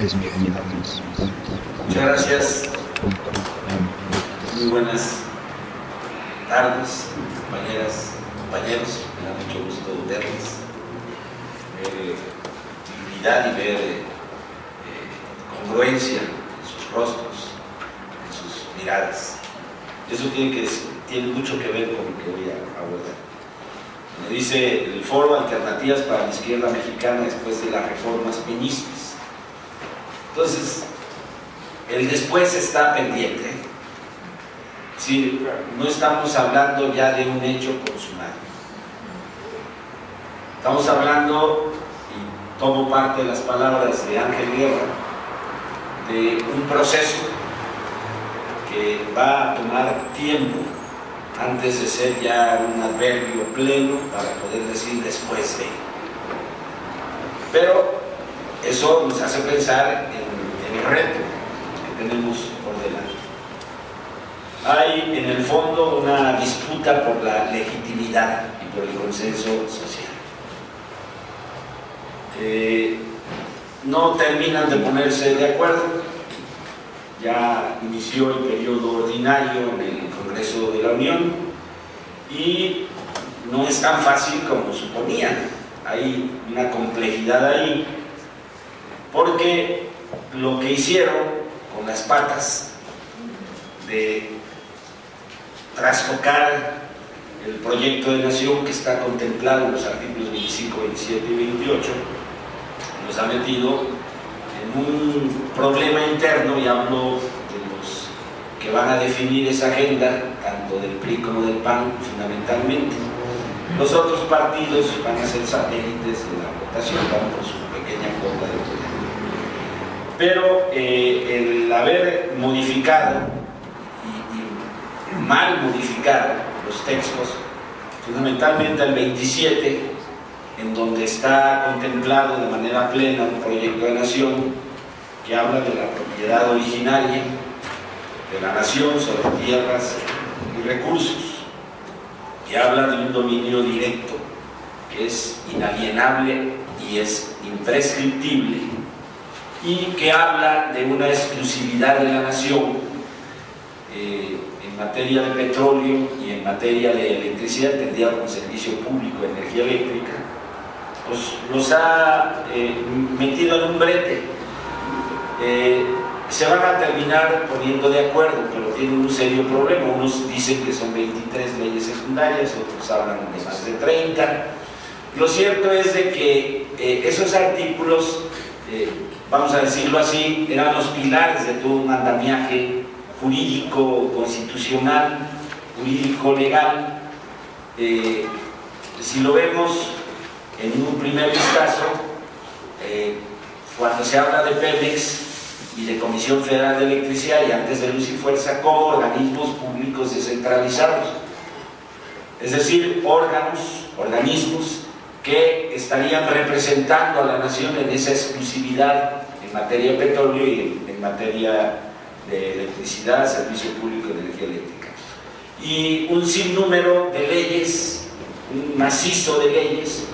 Muchas gracias. Muy buenas tardes, compañeras, compañeros. Me da mucho gusto verles, ver dignidad y ver congruencia en sus rostros, en sus miradas. Eso tiene mucho que ver con lo que voy a abordar. Me dice el foro Alternativas para la Izquierda Mexicana después de las reformas peñistas. Entonces, el después está pendiente. Sí, no estamos hablando ya de un hecho consumado. Estamos hablando, y tomo parte de las palabras de Ángel Guerra, de un proceso que va a tomar tiempo antes de ser ya un adverbio pleno para poder decir después de. Pero eso nos hace pensar en el reto que tenemos por delante. Hay en el fondo una disputa por la legitimidad y por el consenso social. No terminan de ponerse de acuerdo. Ya inició el periodo ordinario en el Congreso de la Unión y no es tan fácil como suponían. Hay una complejidad ahí, porque lo que hicieron con las patas de trastocar el proyecto de nación que está contemplado en los artículos 25, 27 y 28 nos ha metido en un problema interno, y hablo de los que van a definir esa agenda, tanto del PRI como del PAN fundamentalmente. Los otros partidos van a ser satélites de la votación, van por su pequeña cuota de poder. Pero el haber modificado y mal modificado los textos, fundamentalmente el 27, en donde está contemplado de manera plena un proyecto de nación que habla de la propiedad originaria de la nación sobre tierras y recursos, que habla de un dominio directo que es inalienable y es imprescriptible, y que habla de una exclusividad de la nación en materia de petróleo y en materia de electricidad, entendida como servicio público de energía eléctrica. Pues los ha metido en un brete. Se van a terminar poniendo de acuerdo, pero tienen un serio problema. Unos dicen que son 23 leyes secundarias, otros hablan de más de 30. Lo cierto es de que esos artículos, vamos a decirlo así, eran los pilares de todo un andamiaje jurídico, constitucional, jurídico, legal. Si lo vemos en un primer vistazo, cuando se habla de Pemex y de Comisión Federal de Electricidad y antes de Luz y Fuerza como organismos públicos descentralizados, es decir, organismos que estarían representando a la nación en esa exclusividad en materia de petróleo y en materia de electricidad, servicio público de energía eléctrica, y un sinnúmero de leyes, un macizo de leyes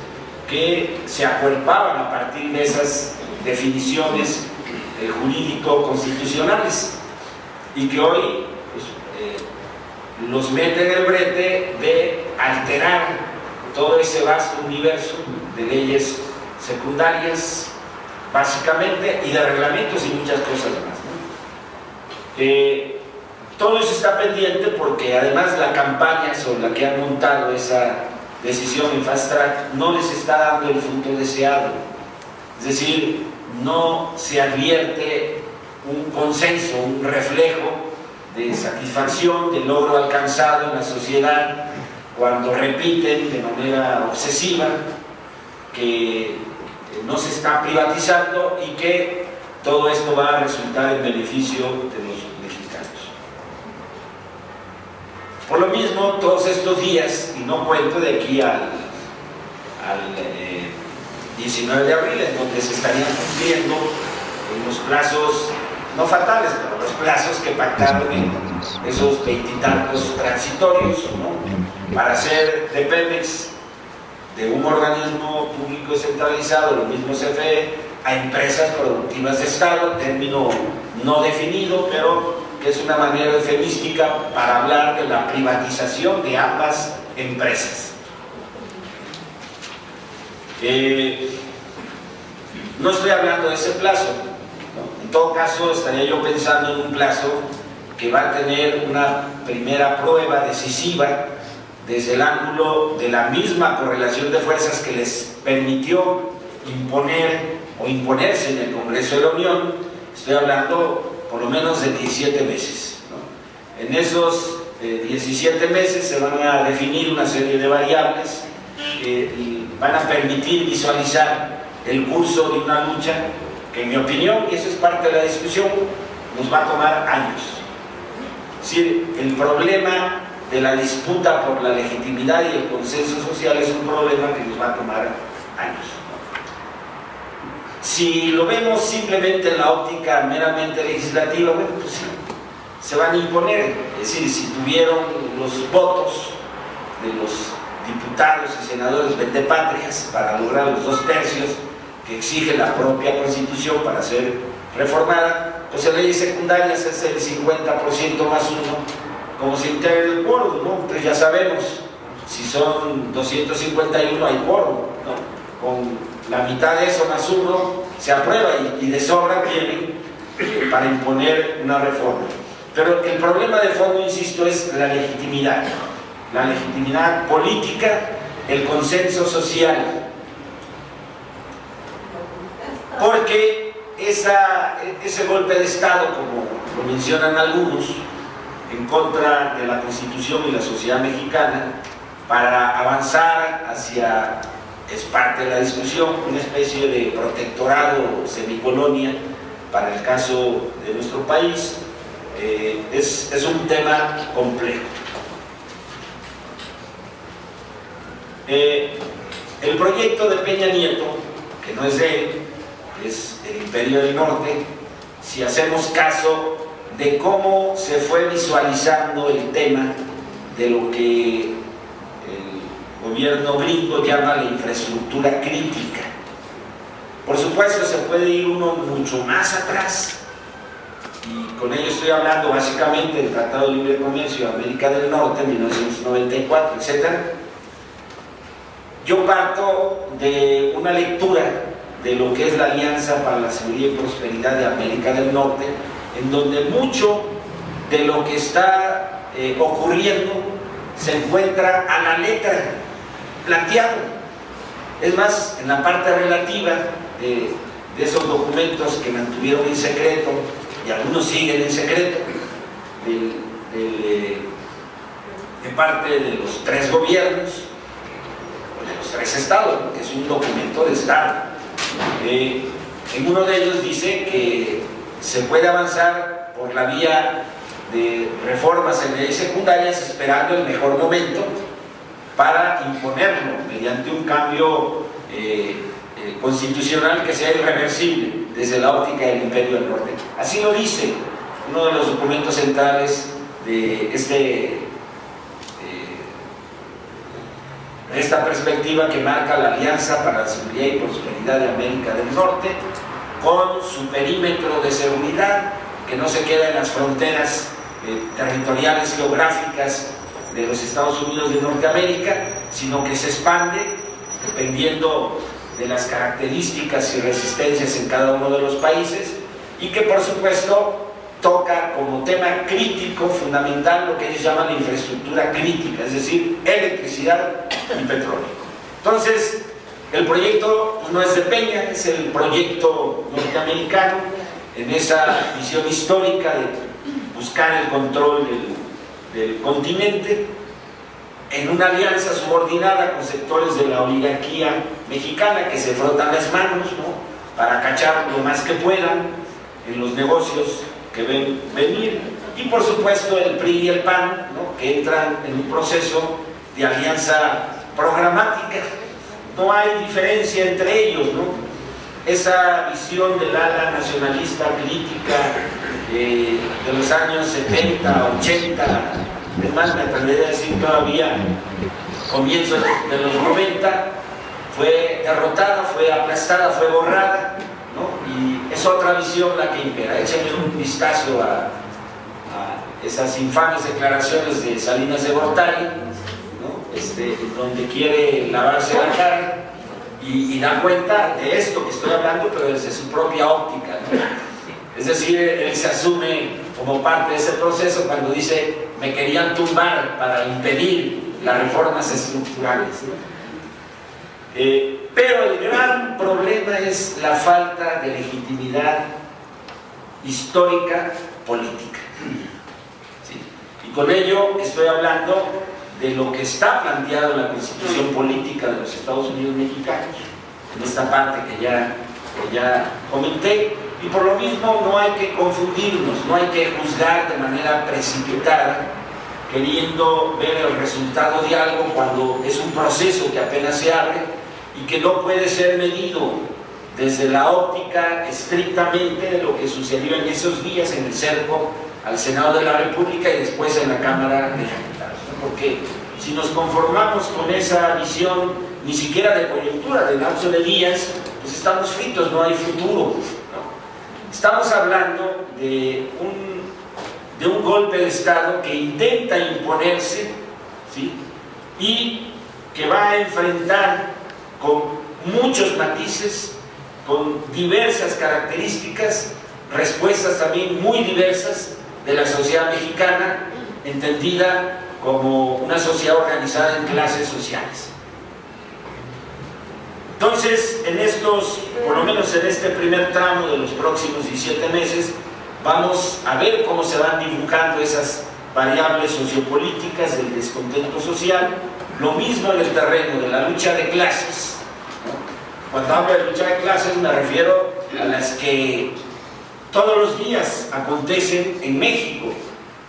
que se acuerpaban a partir de esas definiciones jurídico-constitucionales, y que hoy pues, los mete en el brete de alterar todo ese vasto universo de leyes secundarias, básicamente, y de reglamentos y muchas cosas más, ¿no? Todo eso está pendiente porque además la campaña sobre la que han montado esa decisión en fast track no les está dando el fruto deseado. Es decir, no se advierte un consenso, un reflejo de satisfacción del logro alcanzado en la sociedad cuando repiten de manera obsesiva que no se está privatizando y que todo esto va a resultar en beneficio de los mexicanos. Por lo mismo, todos estos días, y no cuento de aquí al 19 de abril, en donde se estarían cumpliendo en los plazos, no fatales, pero los plazos que pactaron en esos 20 y tantos transitorios, ¿no?, para hacer de Pemex, de un organismo público descentralizado, lo mismo CFE, a empresas productivas de Estado, término no definido, pero que es una manera eufemística para hablar de la privatización de ambas empresas. No estoy hablando de ese plazo, ¿no? En todo caso estaría yo pensando en un plazo que va a tener una primera prueba decisiva desde el ángulo de la misma correlación de fuerzas que les permitió imponer o imponerse en el Congreso de la Unión. Estoy hablando por lo menos de 17 meses, ¿no? En esos 17 meses se van a definir una serie de variables que van a permitir visualizar el curso de una lucha que, en mi opinión, y eso es parte de la discusión, nos va a tomar años. Es decir, el problema de la disputa por la legitimidad y el consenso social es un problema que nos va a tomar años. Si lo vemos simplemente en la óptica meramente legislativa, bueno, pues sí, se van a imponer. Es decir, si tuvieron los votos de los diputados y senadores vendepatrias para lograr los 2/3 que exige la propia Constitución para ser reformada, pues en leyes secundarias es el 50% más 1, como se integra el quórum, ¿no? Entonces ya sabemos, si son 251 hay quórum, ¿no? Con la mitad de eso más 1 se aprueba y de sobra tienen para imponer una reforma. Pero el problema de fondo, insisto, es la legitimidad política, el consenso social, porque ese golpe de Estado, como lo mencionan algunos, en contra de la Constitución y la sociedad mexicana, para avanzar hacia, es parte de la discusión, una especie de protectorado o semicolonia para el caso de nuestro país, es un tema complejo. El proyecto de Peña Nieto, que no es de él, es el Imperio del Norte, si hacemos caso de cómo se fue visualizando el tema de lo que el gobierno gringo llama la infraestructura crítica. Por supuesto, se puede ir uno mucho más atrás, y con ello estoy hablando básicamente del Tratado de Libre Comercio de América del Norte, 1994, etc. Yo parto de una lectura de lo que es la Alianza para la Seguridad y Prosperidad de América del Norte, en donde mucho de lo que está ocurriendo se encuentra a la letra, planteado. Es más, en la parte relativa de esos documentos que mantuvieron en secreto, y algunos siguen en secreto, de parte de los 3 gobiernos, de los 3 estados, que es un documento de Estado. En uno de ellos dice que se puede avanzar por la vía de reformas en leyes secundarias esperando el mejor momento para imponerlo mediante un cambio constitucional que sea irreversible desde la óptica del Imperio del Norte. Así lo dice uno de los documentos centrales de esta perspectiva que marca la Alianza para la Seguridad y Prosperidad de América del Norte, con su perímetro de seguridad, que no se queda en las fronteras territoriales geográficas de los Estados Unidos de Norteamérica, sino que se expande dependiendo de las características y resistencias en cada uno de los países, y que por supuesto toca como tema crítico fundamental lo que ellos llaman la infraestructura crítica, es decir, electricidad y petróleo. Entonces, el proyecto pues, no es de Peña, es el proyecto norteamericano en esa visión histórica de buscar el control del continente en una alianza subordinada con sectores de la oligarquía mexicana que se frotan las manos, ¿no?, para cachar lo más que puedan en los negocios que ven venir, y por supuesto el PRI y el PAN, ¿no?, que entran en un proceso de alianza programática. No hay diferencia entre ellos, ¿no? Esa visión del ala nacionalista crítica de los años 70, 80, además me atrevería a decir todavía comienzos de los 90, fue derrotada, fue aplastada, fue borrada, es otra visión la que impera. Échenle un vistazo a esas infames declaraciones de Salinas de Gortari, ¿no? Donde quiere lavarse la cara y da cuenta de esto que estoy hablando, pero desde su propia óptica, ¿no? Es decir, él se asume como parte de ese proceso cuando dice: me querían tumbar para impedir las reformas estructurales, ¿no? Pero el gran problema es la falta de legitimidad histórica política, ¿sí? Y con ello estoy hablando de lo que está planteado en la Constitución Política de los Estados Unidos Mexicanos, en esta parte que ya comenté. Y por lo mismo no hay que confundirnos, no hay que juzgar de manera precipitada, queriendo ver el resultado de algo cuando es un proceso que apenas se abre y que no puede ser medido desde la óptica estrictamente de lo que sucedió en esos días en el cerco al Senado de la República y después en la Cámara de Diputados, ¿no? Porque si nos conformamos con esa visión, ni siquiera de coyuntura, de lapso de días, pues estamos fritos, no hay futuro, ¿no? Estamos hablando de un golpe de Estado que intenta imponerse, ¿sí? Y que va a enfrentar con muchos matices, con diversas características, respuestas también muy diversas de la sociedad mexicana, entendida como una sociedad organizada en clases sociales. Entonces, por lo menos en este primer tramo de los próximos 17 meses, vamos a ver cómo se van dibujando esas variables sociopolíticas del descontento social. Lo mismo en el terreno de la lucha de clases, ¿no? Cuando hablo de lucha de clases me refiero a las que todos los días acontecen en México,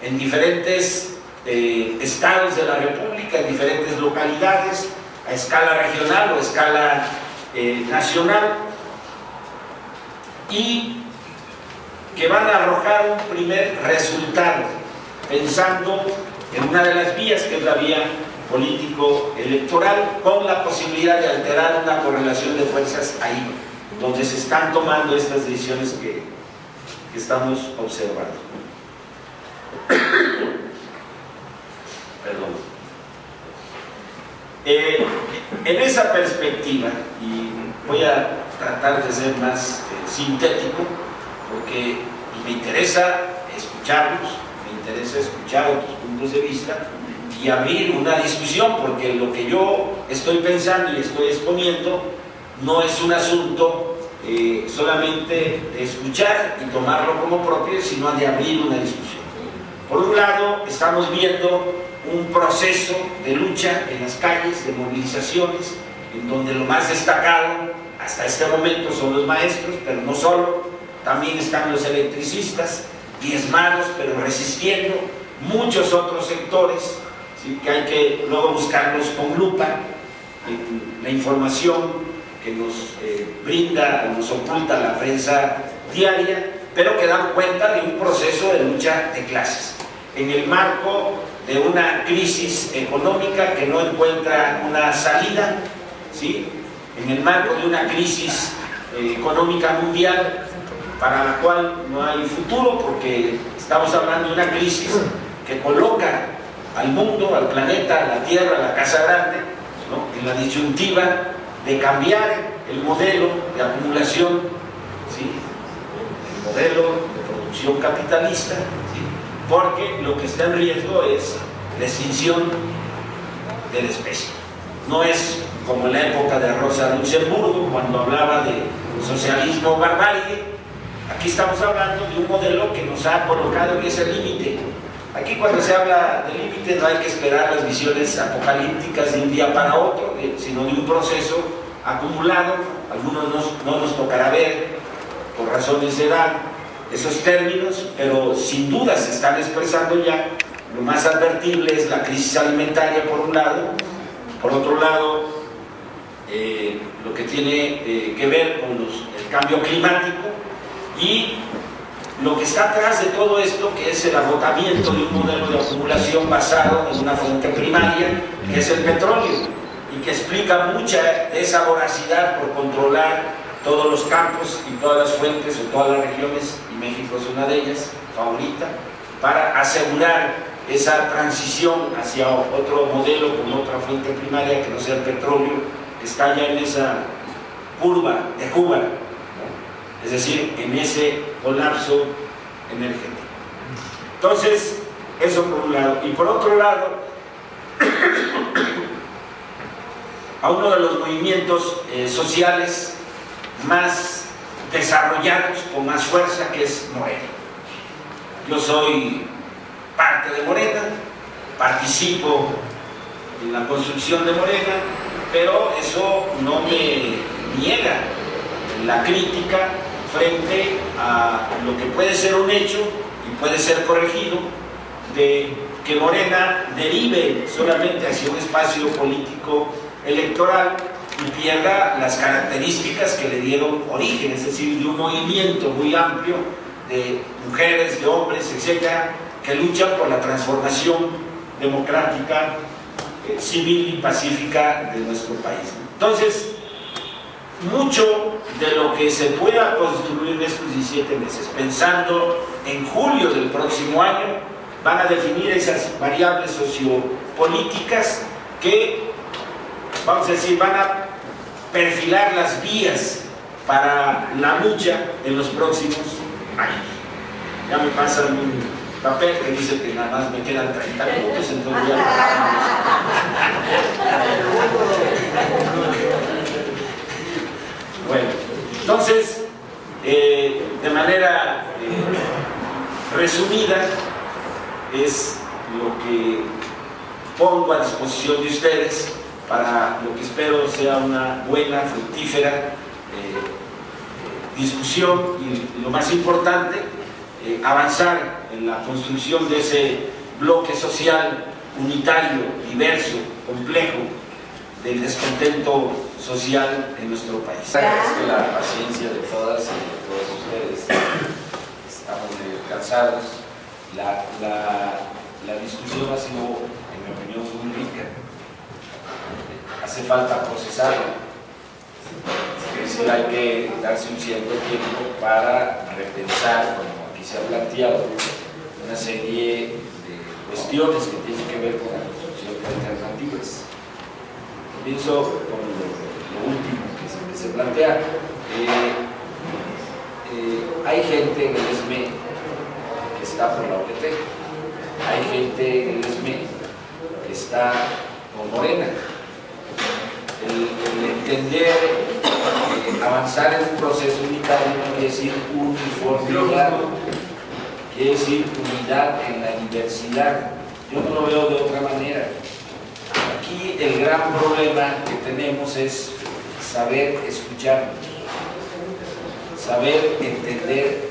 en diferentes estados de la República, en diferentes localidades, a escala regional o a escala nacional, y que van a arrojar un primer resultado, pensando en una de las vías, que es la vía político-electoral, con la posibilidad de alterar una correlación de fuerzas ahí, donde se están tomando estas decisiones que estamos observando. Perdón. En esa perspectiva, y voy a tratar de ser más sintético, porque me interesa escucharlos, me interesa escuchar otros puntos de vista y abrir una discusión, porque lo que yo estoy pensando y estoy exponiendo no es un asunto solamente de escuchar y tomarlo como propio, sino de abrir una discusión. Por un lado, estamos viendo un proceso de lucha en las calles, de movilizaciones, en donde lo más destacado hasta este momento son los maestros, pero no solo, también están los electricistas, diezmados pero resistiendo, muchos otros sectores, ¿sí? Que hay que luego buscarlos con lupa en la información que nos brinda o nos oculta la prensa diaria, pero que dan cuenta de un proceso de lucha de clases en el marco de una crisis económica que no encuentra una salida, ¿sí? En el marco de una crisis económica mundial para la cual no hay futuro, porque estamos hablando de una crisis que coloca al mundo, al planeta, a la Tierra, a la Casa Grande, ¿no? En la disyuntiva de cambiar el modelo de acumulación, ¿sí? El modelo de producción capitalista, ¿sí? Porque lo que está en riesgo es la extinción de la especie. No es como en la época de Rosa Luxemburgo, cuando hablaba de socialismo barbarie. Aquí estamos hablando de un modelo que nos ha colocado en ese límite. Aquí, cuando se habla de límite, no hay que esperar las visiones apocalípticas de un día para otro, sino de un proceso acumulado. Algunos no nos tocará ver por razones de edad esos términos, pero sin duda se están expresando ya. Lo más advertible es la crisis alimentaria, por un lado. Por otro lado, lo que tiene que ver con el cambio climático, y lo que está atrás de todo esto, que es el agotamiento de un modelo de acumulación basado en una fuente primaria, que es el petróleo, y que explica mucha de esa voracidad por controlar todos los campos y todas las fuentes o todas las regiones, y México es una de ellas, favorita, para asegurar esa transición hacia otro modelo con otra fuente primaria que no sea el petróleo, que está ya en esa curva de Juba, ¿no? Es decir, en ese colapso energético. Entonces, eso por un lado. Y por otro lado, a uno de los movimientos sociales más desarrollados, con más fuerza, que es Morena. Yo soy parte de Morena, participo en la construcción de Morena, pero eso no me niega la crítica frente a lo que puede ser un hecho y puede ser corregido, de que Morena derive solamente hacia un espacio político electoral y pierda las características que le dieron origen, es decir, de un movimiento muy amplio de mujeres, de hombres, etcétera, que luchan por la transformación democrática, civil y pacífica de nuestro país. Entonces, mucho de lo que se pueda construir en estos 17 meses, pensando en julio del próximo año, van a definir esas variables sociopolíticas que, vamos a decir, van a perfilar las vías para la lucha en los próximos años. Ya me pasan un papel que dice que nada más me quedan 30 minutos, entonces ya bueno, entonces, de manera resumida, es lo que pongo a disposición de ustedes para lo que espero sea una buena, fructífera discusión y, lo más importante, avanzar en la construcción de ese bloque social unitario, diverso, complejo, del descontento social en nuestro país. Agradezco la paciencia de todas y de todos ustedes. Estamos medio cansados. La discusión ha sido, en mi opinión, muy rica. Hace falta procesarla. Es decir, hay que darse un cierto tiempo para repensar, como aquí se ha planteado, una serie de cuestiones que tienen que ver con la construcción de alternativas. Comienzo con lo último que se plantea. Hay gente en el ESME que está por la OPT, hay gente en el ESME que está por Morena. El entender avanzar en un proceso unitario no quiere decir uniformidad, quiere decir unidad en la diversidad. Yo no lo veo de otra manera. Aquí el gran problema que tenemos es saber escucharnos, saber entender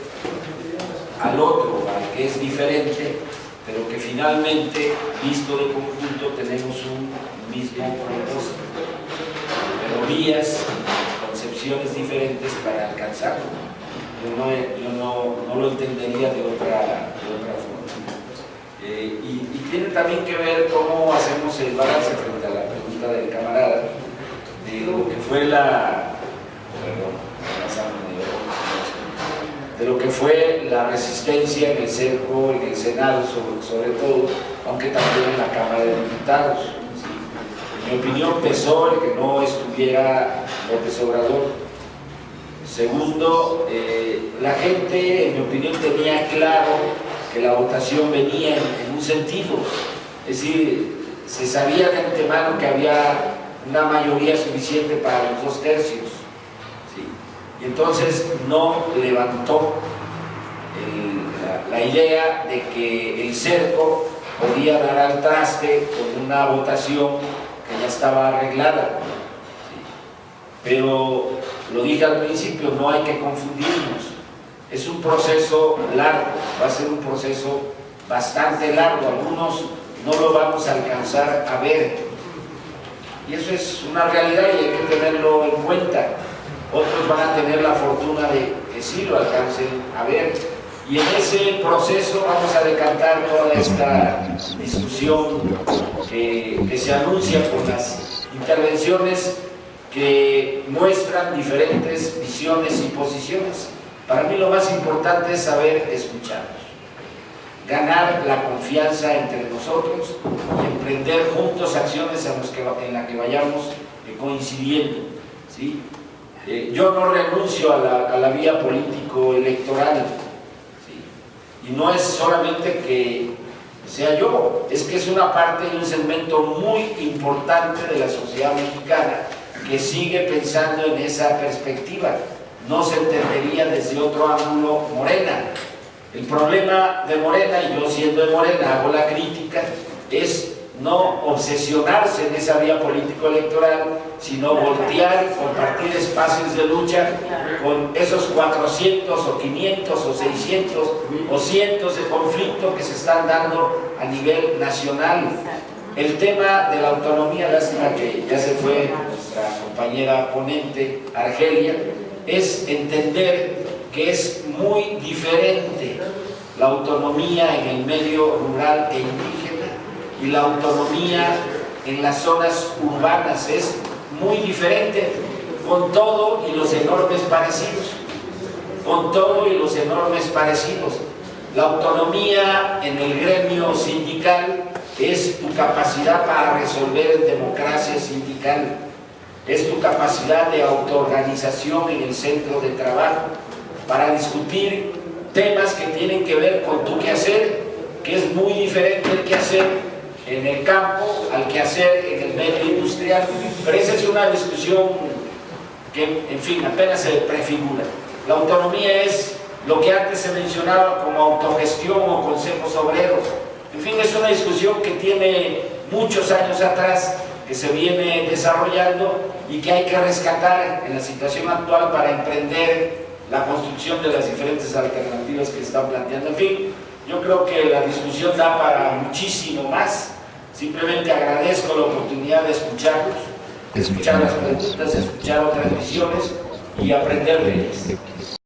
al otro, al que es diferente, pero que finalmente, visto de conjunto, tenemos un mismo propósito, pero vías, concepciones diferentes para alcanzarlo. Yo no lo entendería de otra forma. Y tiene también que ver cómo hacemos el balance frente a la pregunta del camarada de lo que fue la resistencia en el cerco, en el Senado sobre todo, aunque también en la Cámara de Diputados. ¿Sí? En mi opinión pesó el que no estuviera López Obrador. Segundo, la gente, en mi opinión, tenía claro que la votación venía en un sentido, es decir, se sabía de antemano que había una mayoría suficiente para los 2 tercios, ¿sí? Y entonces no levantó la idea de que el cerco podía dar al traste con una votación que ya estaba arreglada, ¿sí? Pero lo dije al principio, no hay que confundirnos. Es un proceso largo, va a ser un proceso bastante largo, algunos no lo vamos a alcanzar a ver, y eso es una realidad y hay que tenerlo en cuenta. Otros van a tener la fortuna de que sí lo alcancen a ver, y en ese proceso vamos a decantar toda esta discusión que se anuncia por las intervenciones que muestran diferentes visiones y posiciones. Para mí lo más importante es saber escucharnos, ganar la confianza entre nosotros y emprender juntos acciones en las que vayamos coincidiendo, ¿sí? Yo no renuncio a la vía político-electoral, ¿sí? Y no es solamente que sea yo, es que es una parte y un segmento muy importante de la sociedad mexicana que sigue pensando en esa perspectiva. No se entendería desde otro ángulo Morena. El problema de Morena, y yo siendo de Morena hago la crítica, es no obsesionarse en esa vía político-electoral, sino voltear y compartir espacios de lucha con esos 400 o 500 o 600 o cientos de conflictos que se están dando a nivel nacional. El tema de la autonomía, lástima que ya se fue nuestra compañera ponente Argelia, es entender que es muy diferente la autonomía en el medio rural e indígena y la autonomía en las zonas urbanas. Es muy diferente, con todo y los enormes parecidos, con todo y los enormes parecidos. La autonomía en el gremio sindical es tu capacidad para resolver en democracia sindical, es tu capacidad de autoorganización en el centro de trabajo, para discutir temas que tienen que ver con tu quehacer, que es muy diferente el quehacer en el campo al quehacer en el medio industrial, pero esa es una discusión que, en fin, apenas se prefigura. La autonomía es lo que antes se mencionaba como autogestión o consejos obreros. En fin, es una discusión que tiene muchos años atrás, que se viene desarrollando y que hay que rescatar en la situación actual para emprender la construcción de las diferentes alternativas que están planteando. En fin, yo creo que la discusión da para muchísimo más. Simplemente agradezco la oportunidad de escucharlos, escuchar las preguntas, escuchar otras visiones y aprender de ellas.